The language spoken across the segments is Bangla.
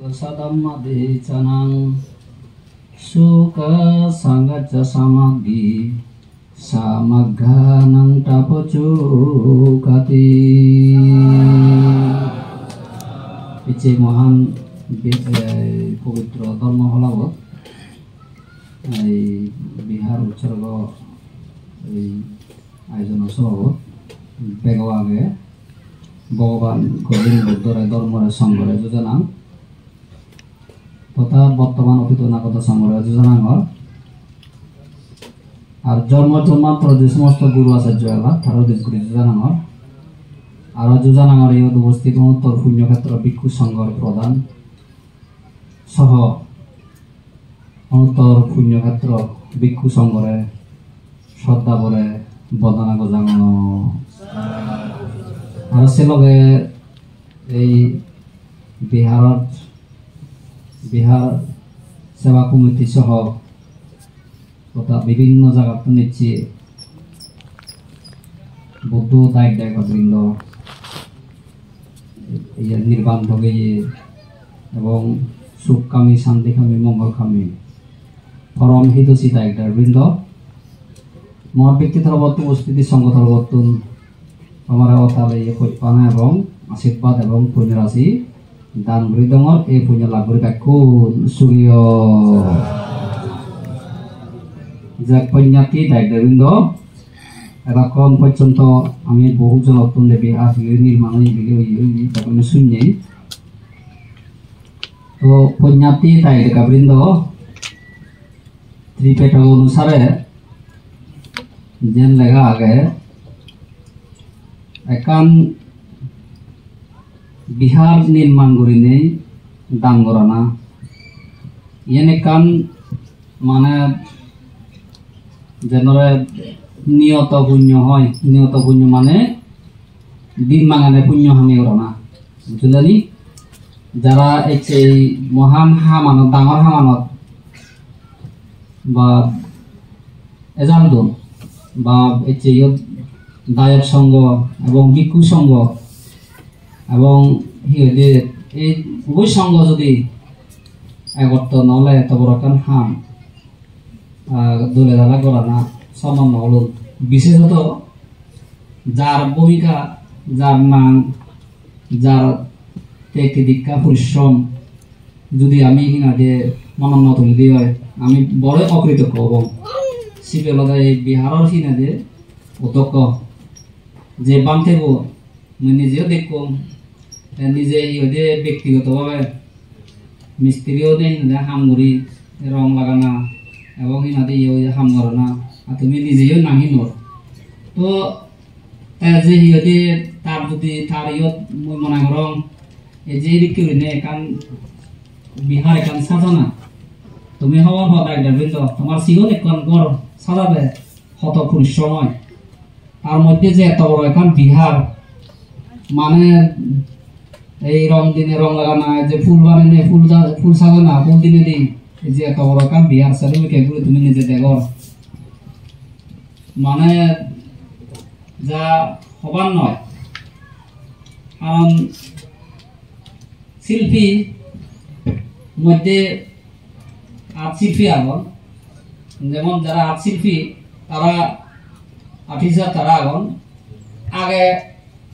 Sadamadi canang suka sangaja samagi samaghanang tapocukati Ice মহান পবিত্র ধর্ম হলাবত এই বিহার উৎসর্গ এই আয়োজন সহবত বেগবাগে ভগবান গোবিন্দ বুদ্ধরে ধর্মরে সংঘরে যোজনা তথা বর্তমান অতীত অনাগত সংঘরে যোজনাঙ্গর আর জন্ম জন্মান্তর যে সমস্ত গুরু আচার্য এলা তারও দিশগুলি যোজনাঙ্গর আর যোজনাঙ্গর এই উপস্থিত উত্তর পুণ্যক্ষেত্র ভিক্ষু সংঘর প্রধান সহ উত্তর পুণ্যক্ষেত্র ভিক্ষু সংঘরে শ্রদ্ধা করে বদনা গজাঙ্গন আর সে লগে এই বিহার সেবা কমিটি সহ তথা বিভিন্ন জায়গাত নিচ্ছি বৌদ্ধ দায়িত্ববৃন্দ নির্বাণ ভোগে এবং সুখকামী শান্তিকামী মঙ্গলকামী পরম হিতৈষী দায়িত্ববৃন্দ মর ব্যক্তি তরবত উপস্থিতি সংঘ তরবতুন আমার অতালে পানা এবং আশীর্বাদ এবং পুণ্যরাশি দান বৃদ্ধমর এই পুণ্য লাভ করে কাকুন সূর্য যে পুণ্যাতি দায়িত্ববৃন্দ এখন পর্যন্ত আমি বহুজন নতুন দেবী নির্মাণ তখন শুনি তো পুণ্যাতি দায়িত্ববৃন্দ ত্রিপেটক অনুসারে যেন লেখা আগে একান বিহার নির্মাণ করিনে দান করানা ইয়েন একান মানে যেনরে নিয়ত পুণ্য হয় নিয়ত পুণ্য মানে দিন মাঙানে পুণ্য হানি করানা বুঝলেনি যারা এই মহান হামানত ডাঙর হামানত বা এজামদন বা এই দায়ক সংঘ এবং ভিক্ষু সংঘ এবং এই উভয় সংঘ যদি একত্র নহলে এত বড় কান হাম দলে দালা করা না সমান নহল বিশেষত যার ভূমিকা যার নাম যার ত্যাগী দীক্ষা পরিশ্রম যদি আমি হিনাদে মনন তুলি দিয়ে হয় আমি বড় অকৃতজ্ঞ এবং শিবেলদা এই বিহারের হিনাদে অধ্যক্ষ যে বান থাকব মই নিজেও দেখব নিজে ইহতে ব্যক্তিগতভাবে মিস্ত্রিও দেয় হাম করি রং লাগানা এবং ইনাতে হাম করে না আর তুমি নিজেও নাহি নর তো যে ইহতে তার যদি তার ইয়ত মই মনে করম এই যে বিক্রি নে এখান বিহার এখান সাজানা তুমি হওয়ার সদায় বৃন্দ তোমার সিগন এখন গড় সাজাবে শত পরিশ্রম হয় তার মধ্যে যে এত বড় এখন বিহার মানে এই রং দিনে রং লাগানা যে ফুল বানানে ফুল সাজানা ফুল দিনে দিই যে এত বড় এখন বিহার সেরকম এগুলো তুমি নিজে দেখো মানে যা হবার নয় কারণ শিল্পী মধ্যে আর্ট শিল্পী আগন যেমন যারা আর্ট শিল্পী তারা আর্টিস্ট তারা আগন আগে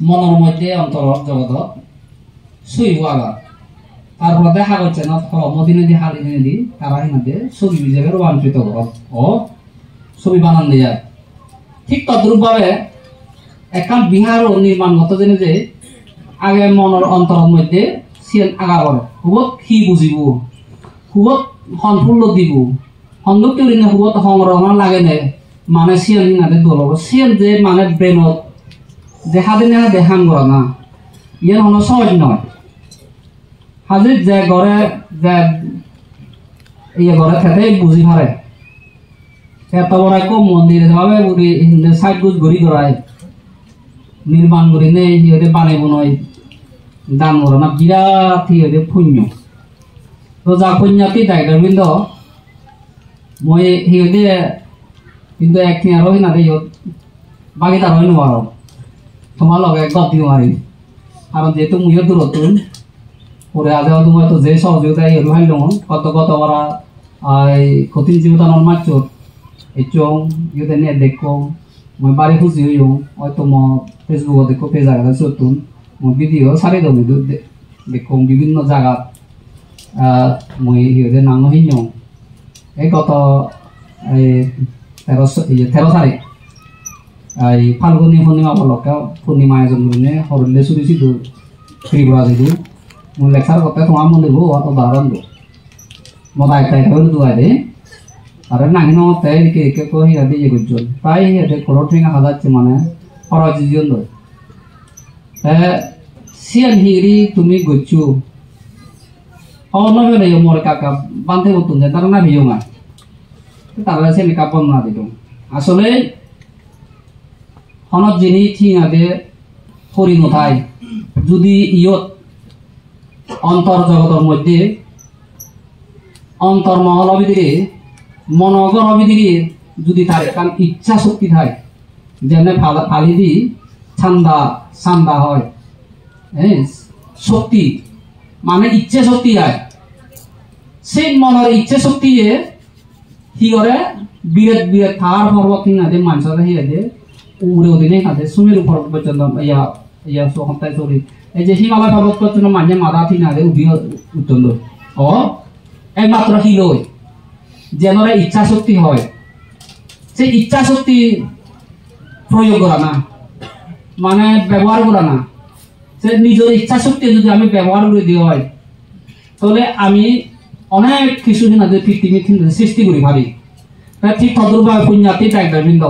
মনের মধ্যে অন্তর জগত শুইব আগা তারপর দেখা যাচ্ছে না মদিনে দি হালিনে দি তারা হিনাতে ছবি হিসেবে রূপান্তরিত ও ছবি বানান দিয়ে যায় ঠিক তদ্রূপভাবে এখন বিহার নির্মাণগত জেনে যে আগে মনের অন্তরের মধ্যে সিয়েন আগা করে হুবত কি বুঝিব হুবত হনফুল্ল দিব হন্দক কেউরিনে হুবত সংগ্রহণ লাগে নে মানে সিয়েন হিনাতে দলব সিয়েন যে মানে ব্রেনত দেখা দিনে দেখান করা না ইয়ে হন সহজ নয় হাজির যে ঘরে যে ইয়ে ঘরে খেতে বুঝি পারে এত বড় এক মন্দির ভাবে সাইড গুজ ঘুরি করায় নির্মাণ করি নেই সিহঁতে বানাইব নয় দান করা না বিরাট সিহঁতে পুণ্য তো যা পুণ্যাতি দায়িত্ববৃন্দ মই সিহঁতে কিন্তু একদিন আৰু সিনাতে সিহঁত বাগিদাৰ হৈ নোৱাৰো তোমাৰ লগে গত দিব নোৱাৰিম কাৰণ যেহেতু ময়ো দূৰতোন পরে আজ হয়তো যে সহযোগিতা এই হাইল কত ওরা কঠিন জীবতানোর মাচর এই চং ইউতে নিয়ে দেখো মই বাড়ি খুঁজি হইও হয়তো ম ফেসবুক দেখো পেজ আগে চতুন মই ভিডিও সারি দম দেখো বিভিন্ন জায়গা মই ইউতে নাঙো হিনো এই গত 13 তারিখ এই ফাল্গুনি পূর্ণিমা উপলক্ষে পূর্ণিমায় জন্মদিনে হরলে চুরিছিল ত্রিপুরা যিটো মোৰ লেকচাৰ কথা তোমাৰ মন দিব উদাহৰণ দিব মই তাই খাবলৈ দুৱাই দে আৰু নাহি নমতে একে কৈ সিহঁতে ইয়ে কৰিছিল তাই সিহঁতে ঘৰত ঠেঙা সাজাচ্ছে মানে খৰচ যিজন লয় চিয়ান হিৰি তুমি গৈছো নবেলে মোৰ কাকা বান্ধে বতুন যে তারা না ভিও না তারা সে কাপড় না দিল আসলে হনত যিনি ঠিঙাতে ফরি নথায় যদি ইয়ত অন্তর জগতের মধ্যে অন্তর মহল ভিতরে মনগর ভিতরে যদি তার কারণ ইচ্ছা শক্তি থাকে যেন ফালি দি ঠান্ডা হয় হ্যাঁ শক্তি মানে ইচ্ছে শক্তি হয় সেই মনের ইচ্ছে শক্তি কি করে বিরাট থার পর্বত হিঙাতে মানুষের হিয়াতে উড়ে ওদিনে হাতে সুমেরু পর্বত পর্যন্ত ইয়া সপ্তাহে চলি এই যে হিমালয় পর্বত পর্যন্ত মানুষের মাথা ঠিঙাতে উঠিয়ে উত্তল ও একমাত্র হিলই যেন ইচ্ছা শক্তি হয় সেই ইচ্ছা শক্তি প্রয়োগ করা না মানে ব্যবহার করা না সে নিজের ইচ্ছা শক্তি যদি আমি ব্যবহার করে দিই হয় তাহলে আমি অনেক কিছু পৃথিবী সৃষ্টি করি ভাবি ঠিক তদুর্ভাবে পুণ্যাতি ডাইবৃন্দ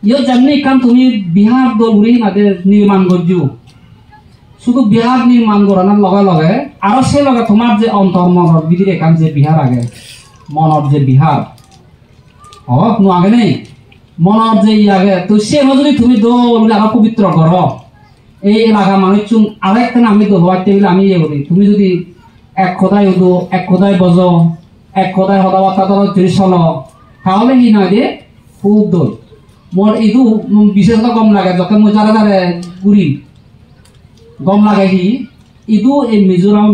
ইয়ে যেমনি কারণ তুমি বিহার দৌড়ি নির্মাণ করছো শুধু বিহার নির্মাণ করানোর লগে আরো সে লগে তোমার যে অন্তর মনের ভিতরে এখান যে বিহার আগে মনের যে বিহার নো আগে নেই মনের যে আগে তো সে যদি তুমি দৌড় আরো পবিত্র করো এই এলাকা মানুষ আরেকটা আমি দোহাইতে গেলে আমি ইয়ে করি তুমি যদি এক কথায় উদো এক কথায় বজ এক কথায় হতাবার্তা যদি চলো তাহলে কি নয় দিয়ে খুব দৌড় মোর এইটো বিশেষত গম লাগে যখন মই যারা ঘুরি গম লাগে কি এইটো এই মিজোরাম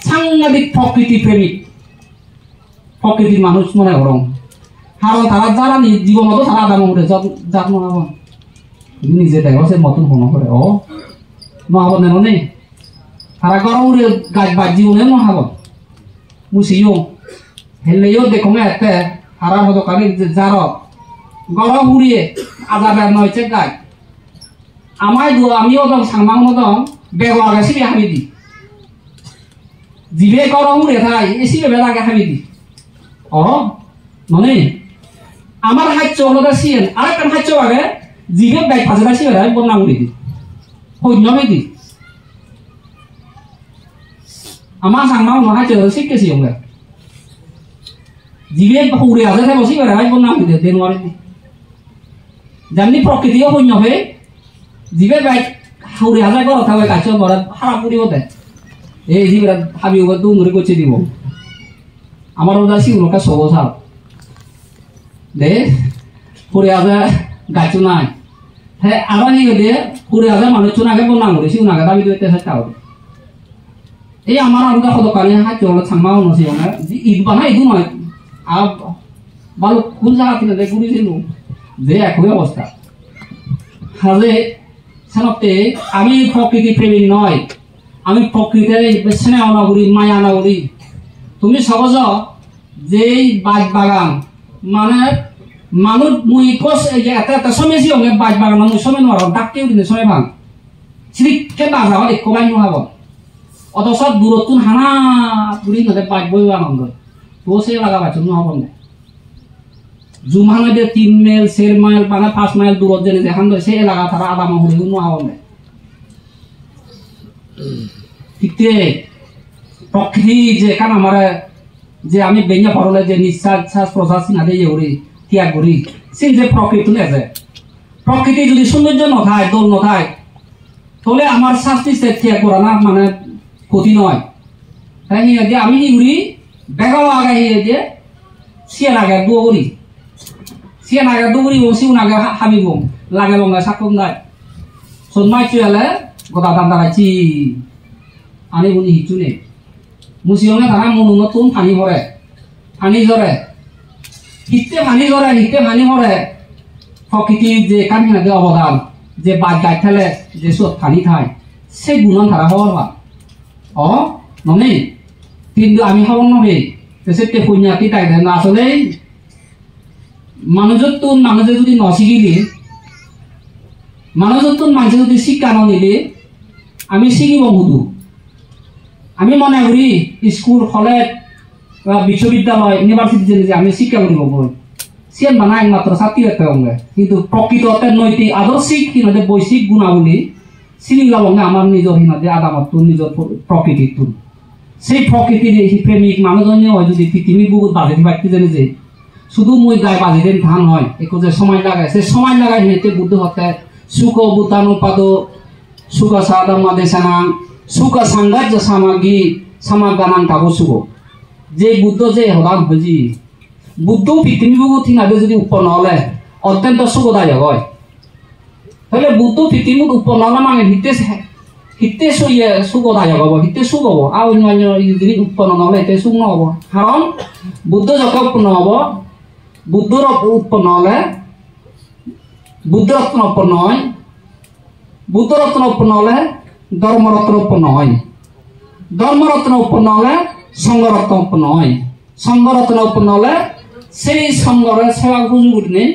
সাংঘাতিক প্রকৃতি প্রেমিক প্রকৃতির মানুষ মনে করো কারণ তারা যারা জীবনত তারা আদাম করে যাত মনে তুমি নিজে দেখো সে মতন মনে করে ও নহাব নেই তারা গরম উড়ে গাছ বাজ জীবনে নহাব মুসিও হেললেও দেখো এতে হারার মতো কালি যার গরম উড়িয়ে আজাদার নয়ছে গাছ আমায় দো আমিও দম সাংমাং দম ব্যবহার গেছি হামি দি জিবে গরম উড়ে থাই এসি বেলাকে হামি দি ও ননে আমার হাইচ হলো সিয়েন আরেকটা হাইচ আগে জিবে ব্যাগ ফাজরা সিয়ে বন্যা উড়ে দি হইনমে দি আমার সাংমাং হাইচ শিখেছি আমরা জিবে উড়ে আছে বসি বেড়াই বন্যা উড়ে দেন ওয়ারে যেমনি প্রকৃতিও শূন্য হয়ে জিবে বাইক হাউরি হাজার ঘর থাকবে গাছের ঘৰত হারা পুরিব দেয় এই জিবে হাবি দুমুরি করছে দিব আমার ওটা শিউলকা সব সাপ দে পুরি হাজার গাছ নাই হ্যাঁ আবার এই দিয়ে পুরি হাজার মানুষ চুনাকে বন্যা করে শিউনাকে দাবি দিতে চেষ্টা হবে এই আমার আমরা সদকালে হাত চলে থামা নছি ঈদ বানা ইদু নয় আর ভালো কোন জায়গা থেকে দেখ ঘুরেছিল যে একই অবস্থা হাজে সানতে আমি প্রকৃতি প্রেমী নয় আমি প্রকৃতির স্নেহ নগরী মায়া নগরী তুমি সহজ যেই বাগ বাগান মানে মানুষ মুই কোষ এই যে এত সময় জি অনেক বাগ বাগান মুই সময় নোয়ার ডাকতেও দিনে সময় ভাঙ সিরিককে বাজাও একো বাই নোহাব অথচ দূরতুন হানা পুরি নদে বাগ বই আনন্দ তো সে লাগা বাচ্চা নোহাব না জুমানে 3 মাইল 4 মাইল মানে 5 মাইল দূরত জেনে দেখান সে এলাকা তারা আদা মাহুরি নোহাব না ঠিক প্রকৃতি যে কারণ আমার যে আমি বেঞ্জা পড়লে যে নিঃশ্বাস প্রশ্বাস না দিয়ে উড়ি ত্যাগ করি সেই যে প্রকৃতি আছে প্রকৃতি যদি সৌন্দর্য নথায় দোল নথায় তাহলে আমার শাস্তি ত্যাগ করা না মানে ক্ষতি নয় তাই যে আমি উড়ি বেগাও আগে যে সিয়ান আগে দুরি সিয়ান আগে দুরি ও সিউন আগে হাবিব লাগে লঙ্গা সাকম নাই সন্মাই চুয়ালে গোটা দাম দাঁড়াচ্ছি আনি বুনি হিচুনে মুসিয়নে তারা মনু নতুন পানি ভরে পানি জরে হিতে পানি জরে হিতে পানি ভরে প্রকৃতির যে কাহিনী অবদান যে বাদ গাই ফেলে যে সব পানি খায় সেই গুণন তারা হওয়ার বা ননে কিন্তু আমি খবর নহে সেতে পুণ্যাতি তাই না আসলে মানুষত্ব মানুষে যদি নশিকিলে মানুষত্ব মানুষে যদি শিক্ষা নিলে আমি শিখিব শুধু আমি মনে করি স্কুল কলেজ বা বিশ্ববিদ্যালয় ইউনিভার্সিটি যে আমি শিক্ষা করিব সিয়ান বানা একমাত্র ছাত্রী একটা অঙ্গে কিন্তু প্রকৃততে নৈতিক আদর্শিক হিনাদে বৈশ্বিক গুণাবলী চিনিলাম আমার নিজের হিনাদে আদামত নিজের প্রকৃতির তুল সেই প্রকৃতির প্রেমিক মানুষজনে হয় যদি পৃথিবী বহুত বাজেটি বাড়তে জানে যে শুধু মই গায়ে বাজেটের ধান হয় একটু যে সময় লাগায় সে সময় লাগায় হেঁটে বুদ্ধ হতে সুখ বুতানুপাদ সুখ সাদামা দেশানাং সুখ সাংঘার্য সামাগি সামাগানাং তাবো সুখ যে বুদ্ধ যে হদান হজি বুদ্ধ পৃথিবী বহুত হিনাদে যদি উৎপন্ন হলে অত্যন্ত সুখদায়ক হয় তাহলে বুদ্ধ পৃথিবী উৎপন্ন হলে মানে হিতে সুখদায়ক হব হিতে সুখ হব আর অন্যান্য যদি উৎপন্ন নহলে হিতে সুখ নহব কারণ বুদ্ধ যত উৎপন্ন হব বুদ্ধর উৎপন্ন হলে বুদ্ধরত্ন উৎপন্ন হয় বুদ্ধরত্ন উৎপন্ন হলে ধর্মরত্ন উৎপন্ন হয় ধর্মরত্ন উৎপন্ন হলে সংঘরত্ন উৎপন্ন হয় সংঘরত্ন উৎপন্ন হলে সেই সংঘরের সেবা সুযোগ নেই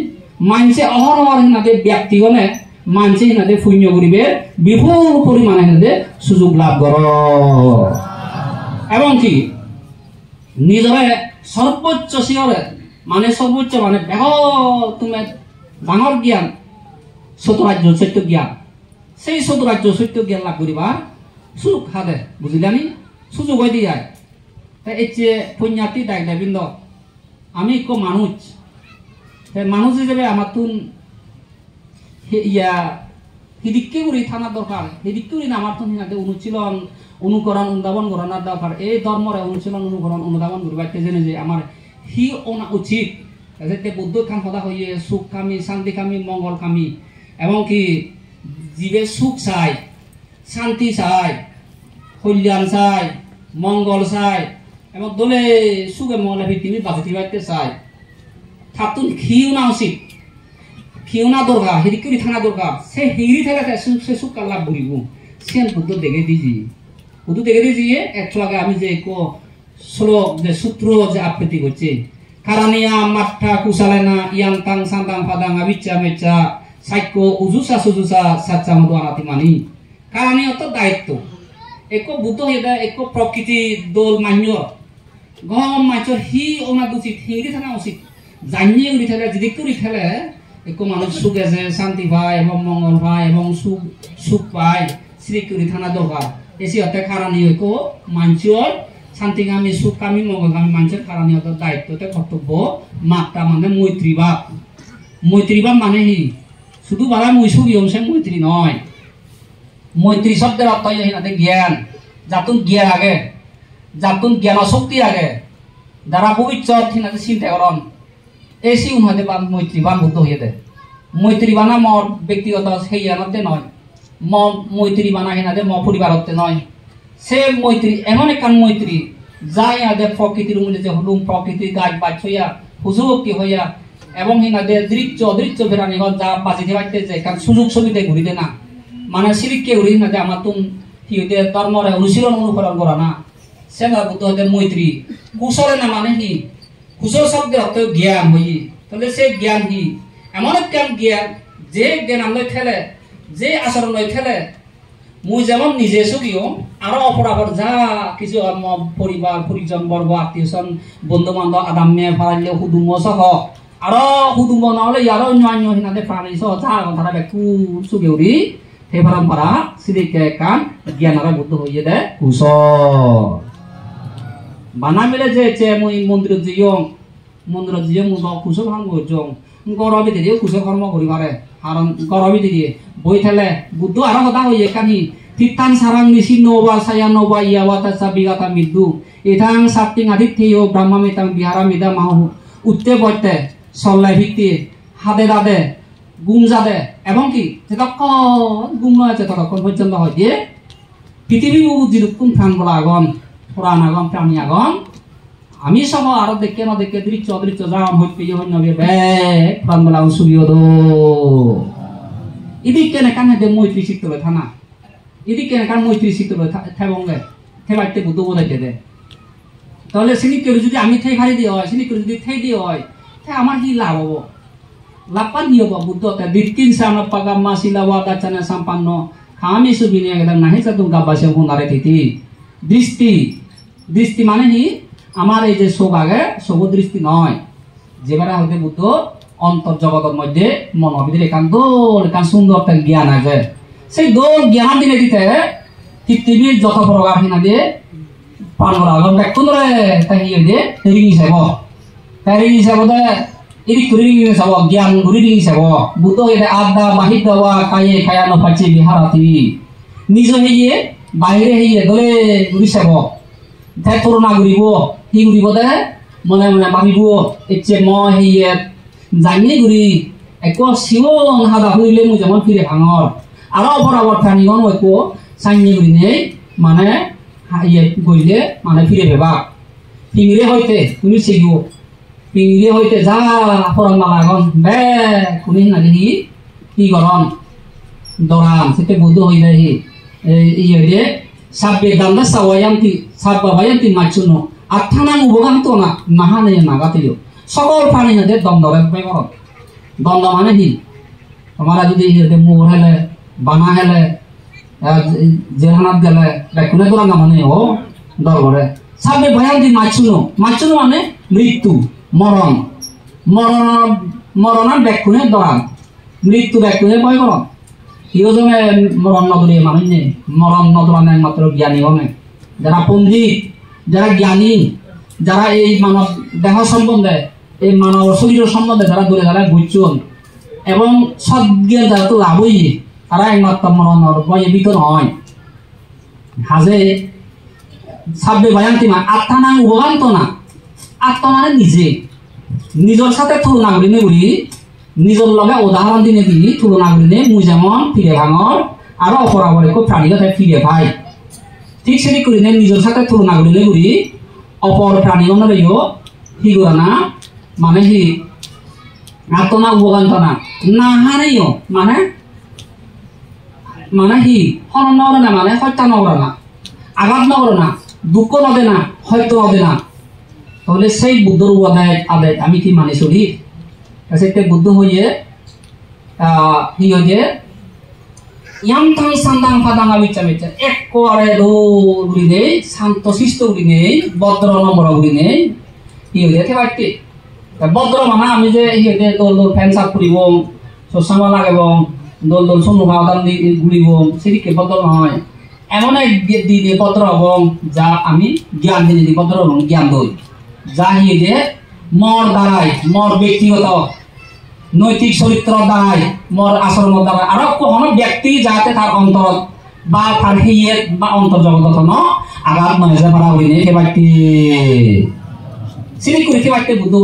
মানুষে অহরহর হিনাদে ব্যক্তিগণে মানুষে হিনাদে পুণ্য করিবে বিপুল পরিমাণে হিনাদে সুযোগ লাভ কর এবং কি নিজরে সর্বোচ্চ শিহরে মানে সর্বোচ্চ মানে তুমি ডাঙর জ্ঞান চতুরাজ্য সত্য জ্ঞান সেই চতুরাজ্য সত্য জ্ঞান লাভ করিবা সুযোগ হাতে বুঝিলানি সুযোগ হয়ে দিয়ে এই যে পুণ্যাতি দায় দাবিন্দ আমি এক মানুষ মানুষ হিসেবে আমার তুন ইয়া হিদিককে করি থানার দরকার হিদিক করি না আমার তুন হিনাতে অনুশীলন অনুকরণ অনুধাবন করানোর দরকার এই ধর্মরে অনুশীলন অনুকরণ অনুধাবন করিবা জেনে যে আমার হি অনা উচিত যাতে বুদ্ধ কাম সদা হইয়ে সুখ কামি শান্তি কামি মঙ্গল কামি এবং কি জীবে সুখ চাই শান্তি চাই কল্যাণ চাই মঙ্গল চাই এবং দলে সুখে মঙ্গলে পৃথিবী বাঁচি বাড়তে চাই থাকুন খিও না উচিত খিও না দরকার হিরি করি থানা দরকার সে হিরি থাকে সে সুখ লাভ করিব সে বুদ্ধ দেখে দিজি বুদ্ধ দেখে দিজি একটু আগে আমি যে শ্লোক যে সূত্র যে আবৃত্তি করছে কারণিয়া মাঠা কুশালেনা ইয়াং তাং সান্তাং ফাদাং আবিচ্চা মেচ্চা সাক্ষ্য উজুসা সুজুসা সাচ্চা মধু আনাতি মানি কারণিয়া তো দায়িত্ব এক বুদ্ধ হেদা এক প্রকৃতি দোল মান্য গম মাছর হি ওনা উচিত হিরি থাকা উচিত জানিয়ে উড়ি থাকে যদি করি ফেলে এক মানুষ সুখ আছে শান্তি পায় এবং মঙ্গল পায় এবং সুখ সুখ পায় শ্রী করি থানা দরকার এসে হতে কারণীয় এক মানুষের শান্তিকামী সুখকামী মঙ্গলকামী মানুষের কারণীয় দায়িত্বতে কর্তব্য মাত্রা মানে মৈত্রীভাব মানে হি শুধু বালা মৈসুক ইয়ংসে মৈত্রী নয় মৈত্রী শব্দের অর্থ হিনাতে জ্ঞান যাতুন জ্ঞান আগে যাতুন জ্ঞান শক্তি আগে যারা ভবিষ্যৎ হিনাতে চিন্তা করন এসি উনহাতে বা মৈত্রীবান বুদ্ধ হয়ে দেয় মৈত্রীবানা মর ব্যক্তিগত সেই আনতে নয় মৈত্রীবানা হিনাতে ম পরিবারতে নয় সে মৈত্রী এমন একখান মৈত্রী যা ইহাদের প্রকৃতির মূল্যে যে হলুম প্রকৃতির গাছ বাছ হইয়া হুজুভক্তি হইয়া এবং হিনাদের দৃশ্য অদৃশ্য ফেরানি হল যা বাঁচিতে পারতে যে কারণ সুযোগ সুবিধে ঘুরিতে না মানে সিরিককে ঘুরি না যে আমার তুম কি হইতে ধর্মরে অনুশীলন অনুকরণ করা না সে বুদ্ধ হইতে মৈত্রী কুশলে না মানে কি কুশল শব্দের অর্থ জ্ঞান হই তাহলে সে জ্ঞান কি এমন একখান জ্ঞান যে জ্ঞান আমরা খেলে যে আচরণ লই খেলে মুই যেমন নিজে সুখীও আরো অপরাপর যা কিছু পরিবার পরিজন বর্গ আত্মীয় স্বজন বন্ধু বান্ধব আদাম্যে ফারাইলে হুদুম্ব সহ আরো হুদুম্ব নহলে আরো অন্য হিনাতে প্রাণী সহ যা তারা একটু সুখে উড়ি সেই পরম্পরা সিদিকে কান জ্ঞানরা বুদ্ধ হইয়ে দেয় কুশল বানা মিলে যে মুই মন্দির জিয়ং মুই কুশল কর্ম করছং গরবি দিয়ে কুশল কর্ম করি পারে কারণ গরবি দিয়ে বই থেলে বুদ্ধ আরো কথা হইয়ে কানি তিতান সারাং নিশি নবা সায়া নবা ইয়াওয়াতা সাবিগাতা মিদ্দু ইথাং সাপ্তিং আদিত্যেয় ব্রহ্মমিতাং বিহারামিদা মাহু উত্তে বইতে সল্লাই ভিত্তি হাদে দাদে গুম যাদে এবং কি যতক্ষণ গুম নয় ততক্ষণ পর্যন্ত হয় দিয়ে পৃথিবী বুদ্ধি কোন প্রাণ বলা আগন পুরাণ আগন প্রাণী আগন আমি সহ আরো দেখে না দেখে দৃশ্য অদৃশ্য যাম হইতে হইন বে প্রাণ বলা সুবিও দো ইদিক কেন কানে দে মৈত্রী শিখতে থানা ইদিক কেন কান মৈত্রী শিখতে থাকবে থেবাইতে বুদ্ধ বোঝাইতে দে তাহলে সিনি কেউ যদি আমি থেই ভারি দিয়ে হয় সিনি কেউ যদি থেই দিয়ে হয় তাই আমার কি লাভ হবো লাভ পান দিয়ে হবো বুদ্ধ দিন সান পাগাম্মা শিলাওয়া দাচানা সম্পন্ন খামি সুবিনি একদম নাহি চাতুম গাব্বাসে হুনারে তিতি দৃষ্টি দৃষ্টি মানে হি আমার এই যে চোখ আগে চোখ দৃষ্টি নয় যেবারে হইতে বুদ্ধ অন্তর জগতের মধ্যে মন ভিতরে এখান দোল এখান সুন্দর একটা জ্ঞান আছে সেই দোল জ্ঞান দিলে দিতে পৃথিবীর যত প্রকার হিনা দিয়ে পান করা আগম দেখুন ধরে তাই দিয়ে রিং হিসাব তাই রিং হিসাব এদিক করে রিং হিসাব জ্ঞান ঘুরি রিং হিসাব বুদ্ধ এটা আড্ডা বাহির দেওয়া কায়ে খায়া নফাচি বিহারাতি নিজ হইয়ে বাহিরে হইয়ে ধরে ঘুরি চাব তাই তুলনা ঘুরিব কি ঘুরিব দে মনে মনে ভাবিব এচে মই হইয়ে জানি ঘুরি এক শিৱন হাদা হইলে মই যেমন ফিরে ভাঙর আরো বরাবর প্রাণীগণ একো সাইনি ঘুরি নেই মানে ইয়ে গইলে মানে ফিরে ভেবা পিঙিরে হইতে তুমি শিখব পিঙিরে হইতে যা ফরন মালাগন বে শুনি নাকি কি গরম দরান সেটা বুদ্ধ হয়ে যায় ইয়ে দিয়ে সাব্বে দান্দা সাওয়ায়ান্তি সাব্বাবায়ান্তি মাচুনো আঠানা উবগান তো না নাহানে নাগাতেও সকল প্রাণী হাতে দ্বন্দ্ব ব্যবহার দ্বন্দ্ব মানে কি তোমারা যদি মুখ হেলে বানা হেলে জেলখানাত গেলে কোনে তোরা না মানে ও দরবারে সাবে ভয়ান্তি মাছুনো মাছুনো মানে মৃত্যু মরণ মরণ মরণার ব্যাকুনে দরান মৃত্যু ব্যাকুনে ভয় করন ইয়োজনে মরণ নদরে মানুষ নেই মরণ নদরান একমাত্র জ্ঞানী হনে যারা পণ্ডিত যারা জ্ঞানী যারা এই মানব দেহ সম্বন্ধে এই মানব শরীর সম্বন্ধে যারা দূরে যারা বুঝছেন এবং সদ্জ্ঞান যারা তো লাভই তারা একমাত্র মরণর ভয়ে ভীত নয় হাজে সাব্বে ভয়ান্তি মা আত্মা উপগান্ত না আত্মা মানে নিজে নিজের সাথে তুলনা করি বলি নিজের লগে উদাহরণ দিনে দিলি তুলনা করি মুই যেমন ফিরে ভাঙর আরো অপরাবরে খুব প্রাণী কথা ফিরে ভাই ঠিক সেটি করি নিজের সাথে তুলনা করি বলি অপর প্রাণী অনুযায়ীও কি করে না মানে কি আত্মনা উপগান্ত না হারেও মানে মানে কি হনন নগরে না মানে হত্যা নগরে না আঘাত নগরে না দুঃখ নদে না হয়তো নদে না তাহলে সেই বুদ্ধর আদায় আদায় আমি কি মানে চলি সেটা বুদ্ধ হইয়ে কি হয়ে ইয়াম থাং সান্দাং ফাদাং আবিচ্ছা মিচ্ছা এক করে দৌড়ি নেই শান্ত শিষ্ট উড়ি নেই ভদ্র নম্র উড়ি নেই কি হয়ে থেবাইতে ভদ্র মানে আমি যে ইয়ে দোল দোল ফ্যান সাপ করিব সসামা লাগাব দোল দোল সমুখ আদান ঘুরিব সেদিকে ভদ্র নয় এমন এক দিনে ভদ্র এবং যা আমি জ্ঞান দিনে দিই ভদ্র এবং জ্ঞান দই যা ইয়ে যে মর দ্বারাই মর ব্যক্তিগত নৈতিক চরিত্র দ্বারাই মর আচরণ দ্বারা আরো কোনো ব্যক্তি যাতে তার অন্তর বা তার হিয়ে বা অন্তর জগত ন আঘাত নয় যে পারা হইনে কেবাটি সিনি করে কেবাটি বুদ্ধ